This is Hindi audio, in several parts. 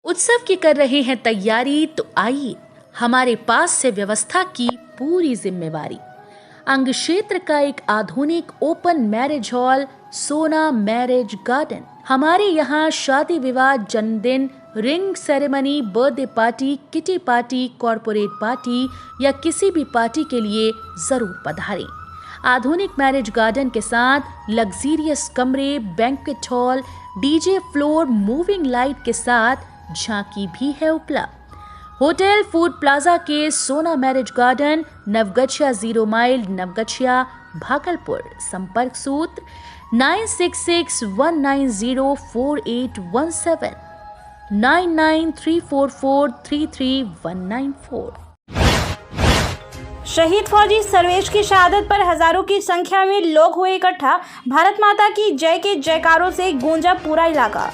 उत्सव की कर रहे हैं तैयारी, तो आइए हमारे पास से व्यवस्था की पूरी जिम्मेवारी। अंग क्षेत्र का एक आधुनिक ओपन मैरिज हॉल, सोना मैरिज गार्डन। हमारे यहाँ शादी विवाह, जन्मदिन, ring ceremony, birthday party, kitty party, corporate party या किसी भी पार्टी के लिए जरूर पधारें। आधुनिक मैरिज गार्डन के साथ लग्जीरियस कमरे, banquet hall, DJ floor, moving light के साथ झांकी भी है उपलब्ध। होटल फूड प्लाजा के Sona marriage garden, Naugachia 0 mile, Naugachia, Bhagalpur. संपर्क सूत्र 9661904817, 9934433194। शहीद फौजी सर्वेश की शहादत पर हजारों की संख्या में लोग हुए इकट्ठा। भारत माता की जय के जयकारों से गूंजा पूरा इलाका।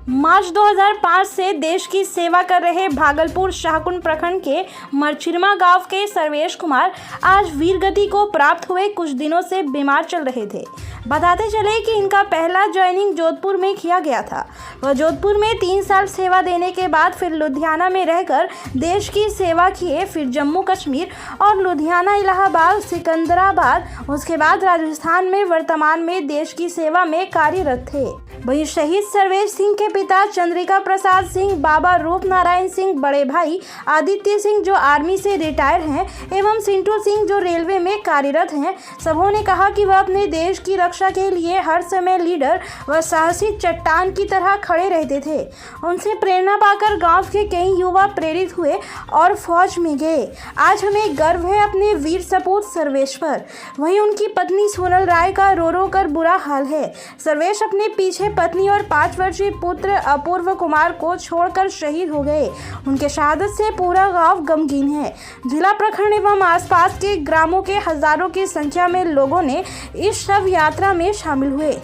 मार्च 2005 से देश की सेवा कर रहे भागलपुर शाहकुंड प्रखंड के मरछिरमा गांव के सर्वेश कुमार आज वीरगति को प्राप्त हुए कुछ दिनों से बीमार चल रहे थे। बताते चले कि इनका पहला ज्वाइनिंग जोधपुर में किया गया था। वह जोधपुर में 3 साल सेवा देने के बाद फिर लुधियाना में रहकर देश की सेवा किए, फिर जम्मू कश्मीर और लुधियाना, इलाहाबाद, सिकंदराबाद, उसके बाद राजस्थान में वर्तमान में देश की सेवा में कार्यरत थे। वहीं शहीद सर्वेश सिंह के पिता चंद्रिका प्रसाद सिंह, बाबा रूप नारायण सिंह, बड़े भाई आदित्य सिंह जो आर्मी से रिटायर हैं एवं सिंटू सिंह जो रेलवे में कार्यरत हैं, सबों ने कहा कि वह अपने देश की रक्षा के लिए हर समय लीडर व साहसी चट्टान की तरह खड़े रहते थे। उनसे प्रेरणा पाकर गांव के कई युवा प्रेरित हुए और फौज में गए। आज हमें गर्व है अपने वीर सपूत सर्वेश पर। वहीं उनकी पत्नी सोनल राय का रो रो कर बुरा हाल है। सर्वेश अपने पीछे पत्नी और 5 वर्षीय पुत्र अपूर्व कुमार को छोड़कर शहीद हो गए। उनके शहादत से पूरा गांव गमगीन है। जिला, प्रखंड एवं आसपास के ग्रामों के हजारों की संख्या में लोगों ने इस शव यात्रा में शामिल हुए।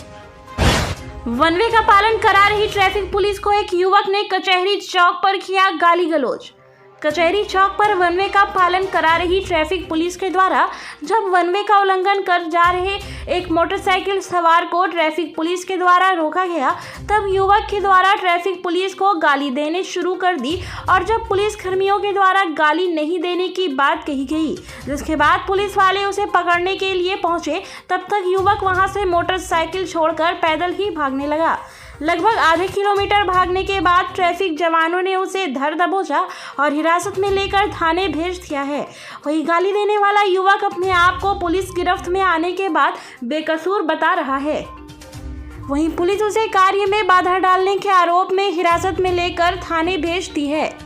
वन वे का पालन करा रही ट्रैफिक पुलिस को एक युवक ने कचहरी चौक पर किया गाली गलौज। कचहरी चौक पर वन वे का पालन करा रही ट्रैफिक पुलिस के द्वारा जब वन वे का उल्लंघन कर जा रहे एक मोटरसाइकिल सवार को ट्रैफिक पुलिस के द्वारा रोका गया, तब युवक के द्वारा ट्रैफिक पुलिस को गाली देने शुरू कर दी और जब पुलिस कर्मियों के द्वारा गाली नहीं देने की बात कही गई, जिसके बाद पुलिस वाले उसे पकड़ने के लिए पहुंचे, तब तक युवक वहां से मोटरसाइकिल छोड़कर पैदल ही भागने लगा। लगभग आधे किलोमीटर भागने के बाद ट्रैफिक जवानों ने उसे धर दबोचा और हिरासत में लेकर थाने भेज दिया है। वही गाली देने वाला युवक अपने आप को पुलिस गिरफ्त में आने के बाद बेकसूर बता रहा है। वहीं पुलिस उसे कार्य में बाधा डालने के आरोप में हिरासत में लेकर थाने भेजती है।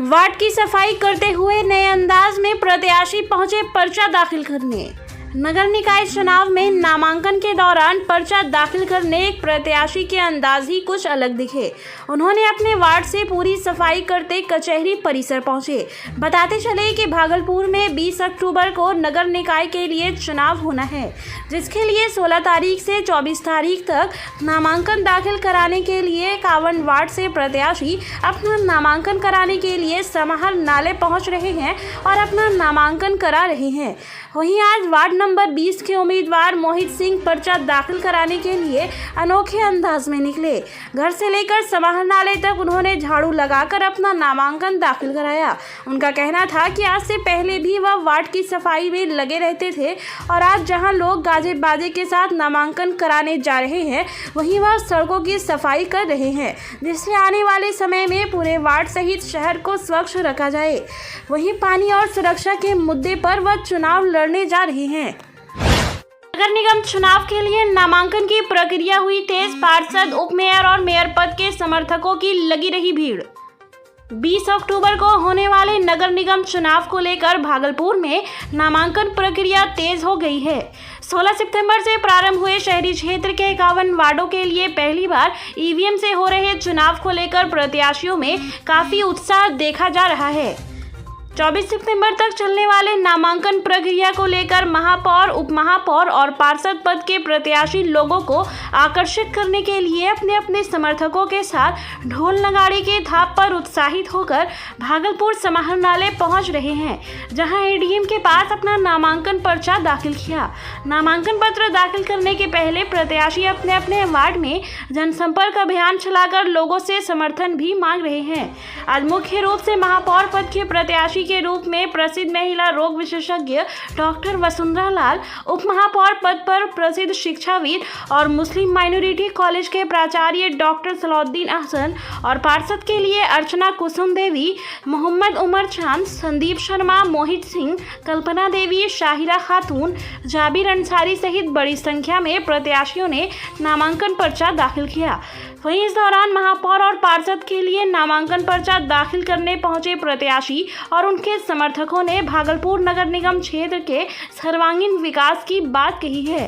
वार्ड की सफाई करते हुए नए अंदाज में प्रत्याशी पहुंचे पर्चा दाखिल करने। नगर निकाय चुनाव में नामांकन के दौरान पर्चा दाखिल करने एक प्रत्याशी के अंदाज ही कुछ अलग दिखे। उन्होंने अपने वार्ड से पूरी सफाई करते कचहरी परिसर पहुंचे। बताते चले कि भागलपुर में 20 अक्टूबर को नगर निकाय के लिए चुनाव होना है, जिसके लिए 16 तारीख से 24 तारीख तक नामांकन दाखिल कराने के लिए 51 वार्ड से प्रत्याशी अपना नामांकन कराने के लिए समाहर नाले पहुँच रहे हैं और अपना नामांकन करा रहे हैं। वहीं आज वार्ड नंबर 20 के उम्मीदवार मोहित सिंह पर्चा दाखिल कराने के लिए अनोखे अंदाज में निकले। घर से लेकर समाहर नाले तक उन्होंने झाड़ू लगाकर अपना नामांकन दाखिल कराया। उनका कहना था कि आज से पहले भी वह वार्ड की सफाई में लगे रहते थे और आज जहां लोग गाजे बाजे के साथ नामांकन कराने जा रहे हैं, वहीं वह सड़कों की सफाई कर रहे हैं, जिससे आने वाले समय में पूरे वार्ड सहित शहर को स्वच्छ रखा जाए। वहीं पानी और सुरक्षा के मुद्दे पर वह चुनाव लड़ने जा रहे हैं। नगर निगम चुनाव के लिए नामांकन की प्रक्रिया हुई तेज। पार्षद, उप मेयर और मेयर पद के समर्थकों की लगी रही भीड़। 20 अक्टूबर को होने वाले नगर निगम चुनाव को लेकर भागलपुर में नामांकन प्रक्रिया तेज हो गई है। 16 सितंबर से प्रारंभ हुए शहरी क्षेत्र के 51 वार्डों के लिए पहली बार ईवीएम से हो रहे चुनाव को लेकर प्रत्याशियों में काफी उत्साह देखा जा रहा है। 24 सितंबर तक चलने वाले नामांकन प्रक्रिया को लेकर महापौर, उपमहापौर और पार्षद पद के प्रत्याशी लोगों को आकर्षित करने के लिए अपने अपने समर्थकों के साथ ढोल नगाड़े के थाप पर उत्साहित होकर भागलपुर समाहरणालय पहुंच रहे हैं, जहां एडीएम के पास अपना नामांकन पर्चा दाखिल किया। नामांकन पत्र दाखिल करने के पहले प्रत्याशी अपने अपने वार्ड में जनसंपर्क अभियान चलाकर लोगों से समर्थन भी मांग रहे हैं। आज मुख्य रूप से महापौर पद के प्रत्याशी के रूप में प्रसिद्ध महिला रोग विशेषज्ञ डॉक्टर वसुंधरा लाल, उप महापौर पद पर प्रसिद्ध शिक्षाविद और मुस्लिम माइनॉरिटी कॉलेज के प्राचार्य डॉक्टर सलाउद्दीन अहसन और पार्षद के लिए अर्चना कुसुम देवी, मोहम्मद उमर चांद, संदीप शर्मा, मोहित सिंह, कल्पना देवी, शाहिरा खातून, जाबिर अंसारी सहित बड़ी संख्या में प्रत्याशियों ने नामांकन पर्चा दाखिल किया। वहीं इस दौरान महापौर और पार्षद के लिए नामांकन पर्चा दाखिल करने पहुंचे प्रत्याशी और उनके समर्थकों ने भागलपुर नगर निगम क्षेत्र के सर्वांगीण विकास की बात कही है।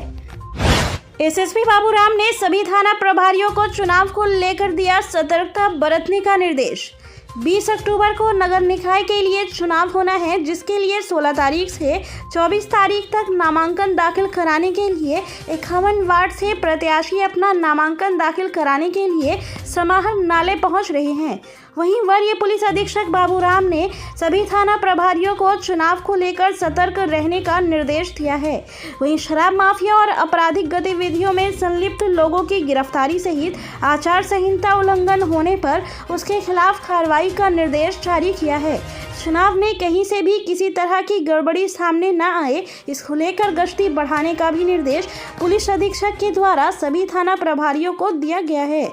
एसएसपी बाबूराम ने सभी थाना प्रभारियों को चुनाव को लेकर दिया सतर्कता बरतने का निर्देश। 20 अक्टूबर को नगर निकाय के लिए चुनाव होना है, जिसके लिए 16 तारीख से 24 तारीख तक नामांकन दाखिल कराने के लिए 51 वार्ड से प्रत्याशी अपना नामांकन दाखिल कराने के लिए समाहरणालय पहुंच रहे हैं। वहीं वरीय पुलिस अधीक्षक बाबूराम ने सभी थाना प्रभारियों को चुनाव को लेकर सतर्क रहने का निर्देश दिया है। वहीं शराब माफिया और आपराधिक गतिविधियों में संलिप्त लोगों की गिरफ्तारी सहित आचार संहिता उल्लंघन होने पर उसके खिलाफ कार्रवाई का निर्देश जारी किया है। चुनाव में कहीं से भी किसी तरह की गड़बड़ी सामने न आए, इसको लेकर गश्ती बढ़ाने का भी निर्देश पुलिस अधीक्षक के द्वारा सभी थाना प्रभारियों को दिया गया है।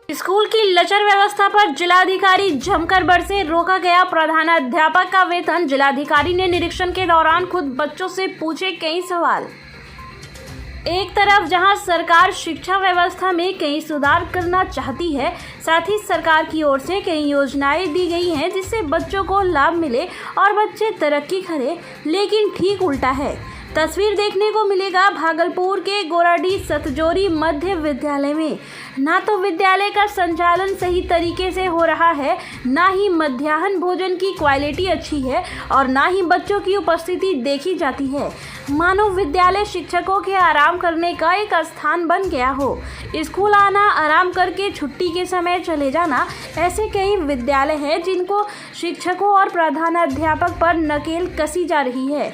स्कूल की लचर व्यवस्था पर जिलाधिकारी जमकर बरसे, रोका गया प्रधानाध्यापक का वेतन। जिलाधिकारी ने निरीक्षण के दौरान खुद बच्चों से पूछे कई सवाल। एक तरफ जहां सरकार शिक्षा व्यवस्था में कई सुधार करना चाहती है, साथ ही सरकार की ओर से कई योजनाएं दी गई हैं जिससे बच्चों को लाभ मिले और बच्चे तरक्की करें, लेकिन ठीक उल्टा है। तस्वीर देखने को मिलेगा भागलपुर के गोराडीह सतजोरी मध्य विद्यालय में। ना तो विद्यालय का संचालन सही तरीके से हो रहा है, ना ही मध्याह्न भोजन की क्वालिटी अच्छी है और ना ही बच्चों की उपस्थिति देखी जाती है। मानो विद्यालय शिक्षकों के आराम करने का एक स्थान बन गया हो। स्कूल आना, आराम करके छुट्टी के समय चले जाना, ऐसे कई विद्यालय हैं जिनको शिक्षकों और प्रधानाध्यापक पर नकेल कसी जा रही है।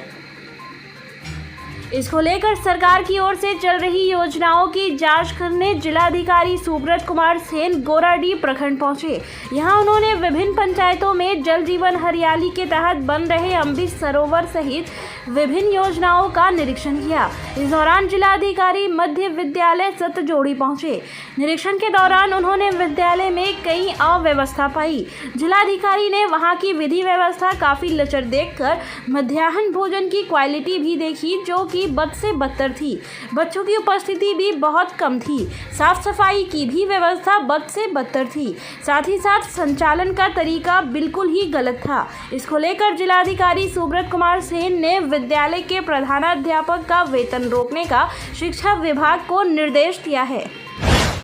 इसको लेकर सरकार की ओर से चल रही योजनाओं की जांच करने जिलाधिकारी सुब्रत कुमार सेन गोराडीह प्रखंड पहुंचे। यहां उन्होंने विभिन्न पंचायतों में जल जीवन हरियाली के तहत बन रहे अमृत सरोवर सहित विभिन्न योजनाओं का निरीक्षण किया। इस दौरान जिलाधिकारी मध्य विद्यालय सतजोड़ी पहुंचे। निरीक्षण के दौरान उन्होंने विद्यालय में कई अव्यवस्था पाई। जिलाधिकारी ने वहां की विधि व्यवस्था काफी लचर देखकर मध्याह्न भोजन की क्वालिटी भी देखी, जो कि बद से बदतर थी। बच्चों की उपस्थिति भी बहुत कम थी। साफ सफाई की भी व्यवस्था बद से बदतर थी। साथ ही साथ संचालन का तरीका बिल्कुल ही गलत था। इसको लेकर जिलाधिकारी सुब्रत कुमार सेन ने विद्यालय के प्रधानाध्यापक का वेतन रोकने का शिक्षा विभाग को निर्देश दिया है।